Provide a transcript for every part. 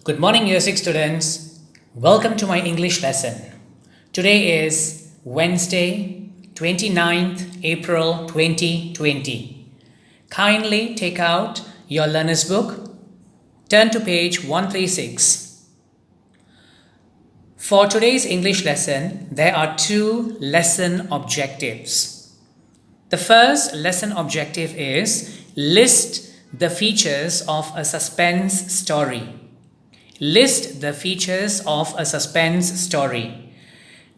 Good morning, Year 6 students. Welcome to my English lesson. Today is Wednesday, 29th April 2020. Kindly take out your learner's book. Turn to page 136. For today's English lesson, there are two lesson objectives. The first lesson objective is list the features of a suspense story. List the features of a suspense story.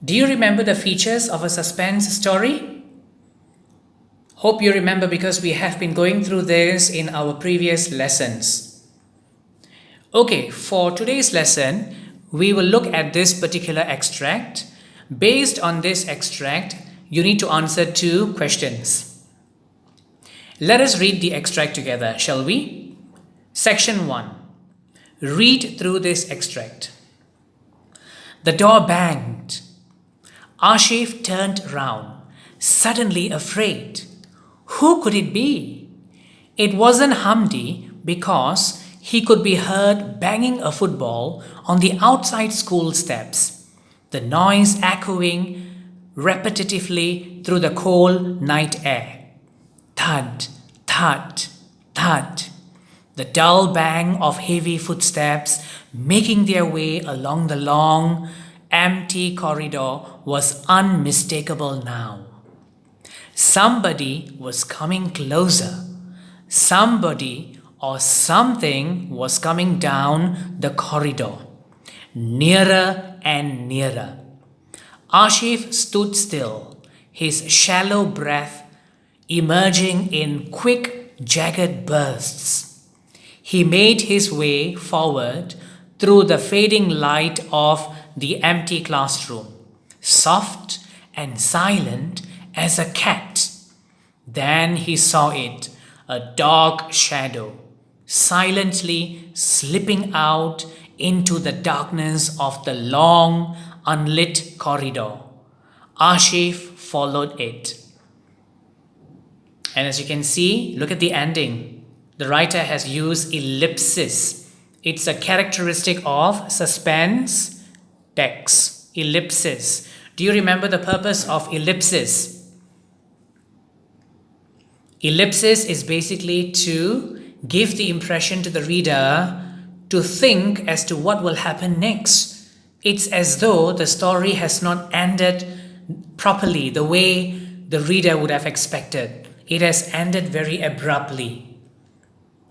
Do you remember the features of a suspense story? Hope you remember because we have been going through this in our previous lessons. Okay, for today's lesson, we will look at this particular extract. Based on this extract, you need to answer two questions. Let us read the extract together, shall we? Section 1. Read through this extract. The door banged. Ashif turned round, suddenly afraid. Who could it be? It wasn't Hamdi because he could be heard banging a football on the outside school steps, the noise echoing repetitively through the cold night air. Thud, thud, thud. The dull bang of heavy footsteps making their way along the long, empty corridor was unmistakable now. Somebody was coming closer. Somebody or something was coming down the corridor, nearer and nearer. Ashif stood still, his shallow breath emerging in quick, jagged bursts. He made his way forward through the fading light of the empty classroom, soft and silent as a cat. Then he saw it, a dark shadow, silently slipping out into the darkness of the long, unlit corridor. Ashif followed it. And as you can see, look at the ending. The writer has used ellipsis. It's a characteristic of suspense text. Ellipsis. Do you remember the purpose of ellipsis? Ellipsis is basically to give the impression to the reader to think as to what will happen next. It's as though the story has not ended properly the way the reader would have expected. It has ended very abruptly.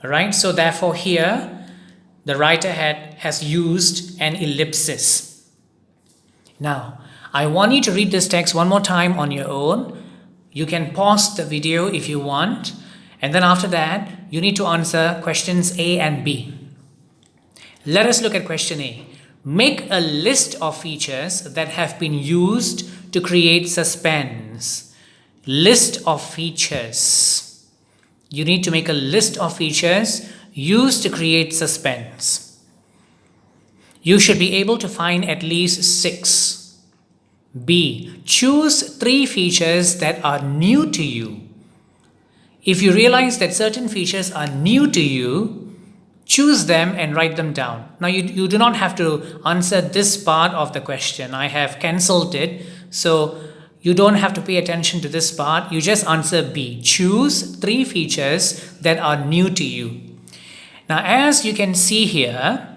Alright, so therefore here the writer has used an ellipsis. Now, I want you to read this text one more time on your own. You can pause the video if you want, and then after that, you need to answer questions A and B. Let us look at question A. Make a list of features that have been used to create suspense. List of features. You need to make a list of features used to create suspense. You should be able to find at least 6. B. Choose 3 features that are new to you. If you realize that certain features are new to you, choose them and write them down. Now you do not have to answer this part of the question. I have cancelled it. So you don't have to pay attention to this part. You just answer B. Choose 3 features that are new to you. Now, as you can see here,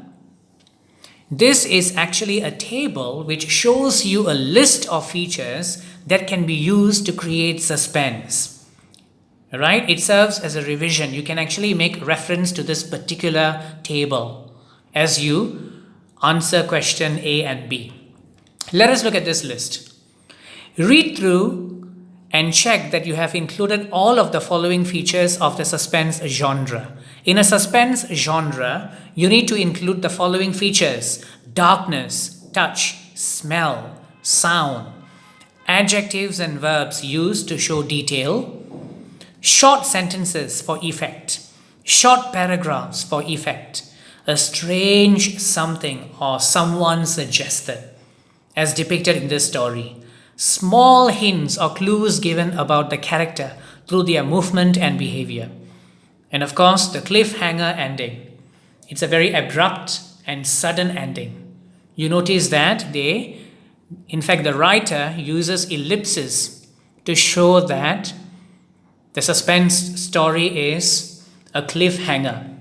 this is actually a table which shows you a list of features that can be used to create suspense. Right? It serves as a revision. You can actually make reference to this particular table as you answer question A and B. Let us look at this list. Read through and check that you have included all of the following features of the suspense genre. In a suspense genre, you need to include the following features: darkness, touch, smell, sound, adjectives and verbs used to show detail, short sentences for effect, short paragraphs for effect, a strange something or someone suggested, as depicted in this story. Small hints or clues given about the character through their movement and behavior. And of course, the cliffhanger ending. It's a very abrupt and sudden ending. You notice that in fact, the writer uses ellipses to show that the suspense story is a cliffhanger.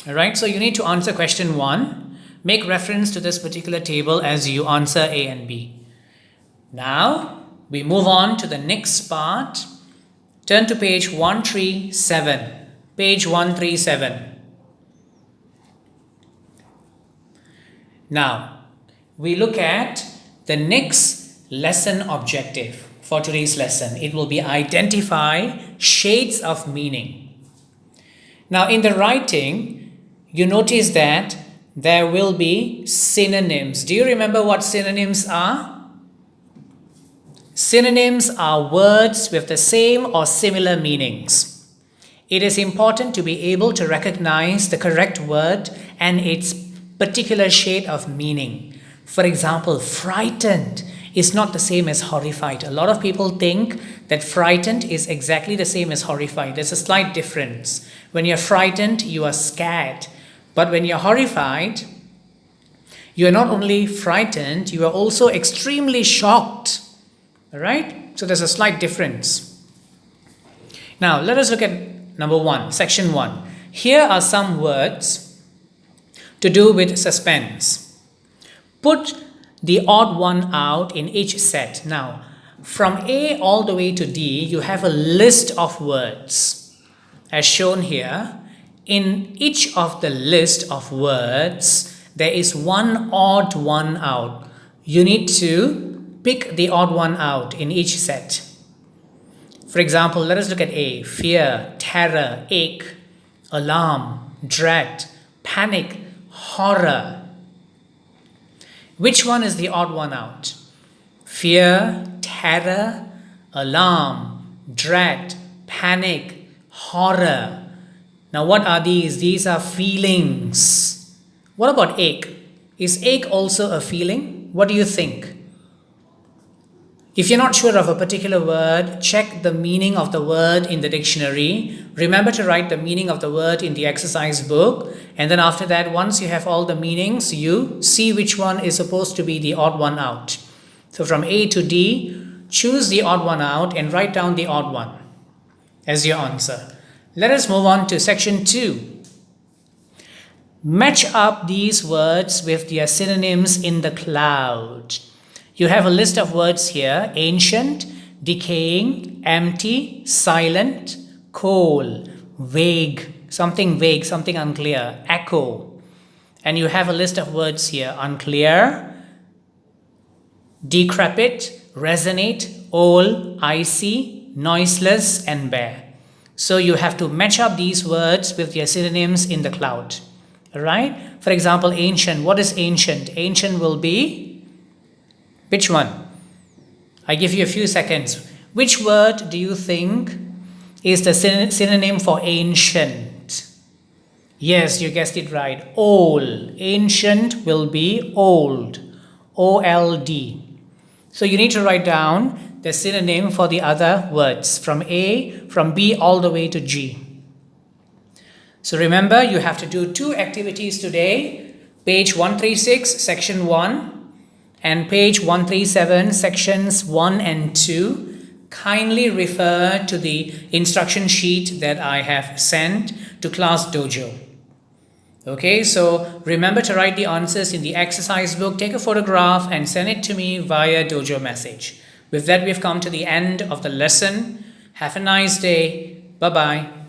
Alright, so you need to answer question 1. Make reference to this particular table as you answer A and B. Now, we move on to the next part. Turn to page 137. Page 137. Now, we look at the next lesson objective for today's lesson. It will be identify shades of meaning. Now, in the writing, you notice that there will be synonyms. Do you remember what synonyms are? Synonyms are words with the same or similar meanings. It is important to be able to recognize the correct word and its particular shade of meaning. For example, frightened is not the same as horrified. A lot of people think that frightened is exactly the same as horrified. There's a slight difference. When you're frightened, you are scared. But when you're horrified, you are not only frightened, you are also extremely shocked. All right? So there's a slight difference. Now, let us look at number 1, section 1. Here are some words to do with suspense. Put the odd one out in each set. Now, from A all the way to D, you have a list of words as shown here. In each of the list of words, there is one odd one out. You need to pick the odd one out in each set. For example, let us look at A. Fear, terror, ache, alarm, dread, panic, horror. Which one is the odd one out? Fear, terror, alarm, dread, panic, horror. Now what are these? These are feelings. What about ache? Is ache also a feeling? What do you think? If you're not sure of a particular word, check the meaning of the word in the dictionary. Remember to write the meaning of the word in the exercise book. And then after that, once you have all the meanings, you see which one is supposed to be the odd one out. So from A to D, choose the odd one out and write down the odd one as your answer. Let us move on to section 2. Match up these words with their synonyms in the cloud. You have a list of words here: ancient, decaying, empty, silent, cold, vague, something unclear, echo. And you have a list of words here: unclear, decrepit, resonate, old, icy, noiseless, and bare. So you have to match up these words with their synonyms in the cloud. Alright? For example, ancient. What is ancient? Ancient will be which one? I give you a few seconds. Which word do you think is the synonym for ancient? Yes, you guessed it right. Old. Ancient will be old. O-L-D. So you need to write down the synonym for the other words from B all the way to G. So remember, you have to do 2 activities today. Page 136, section 1. And page 137, sections 1 and 2, kindly refer to the instruction sheet that I have sent to Class Dojo. Okay, so remember to write the answers in the exercise book, take a photograph and send it to me via Dojo message. With that, we've come to the end of the lesson. Have a nice day. Bye-bye.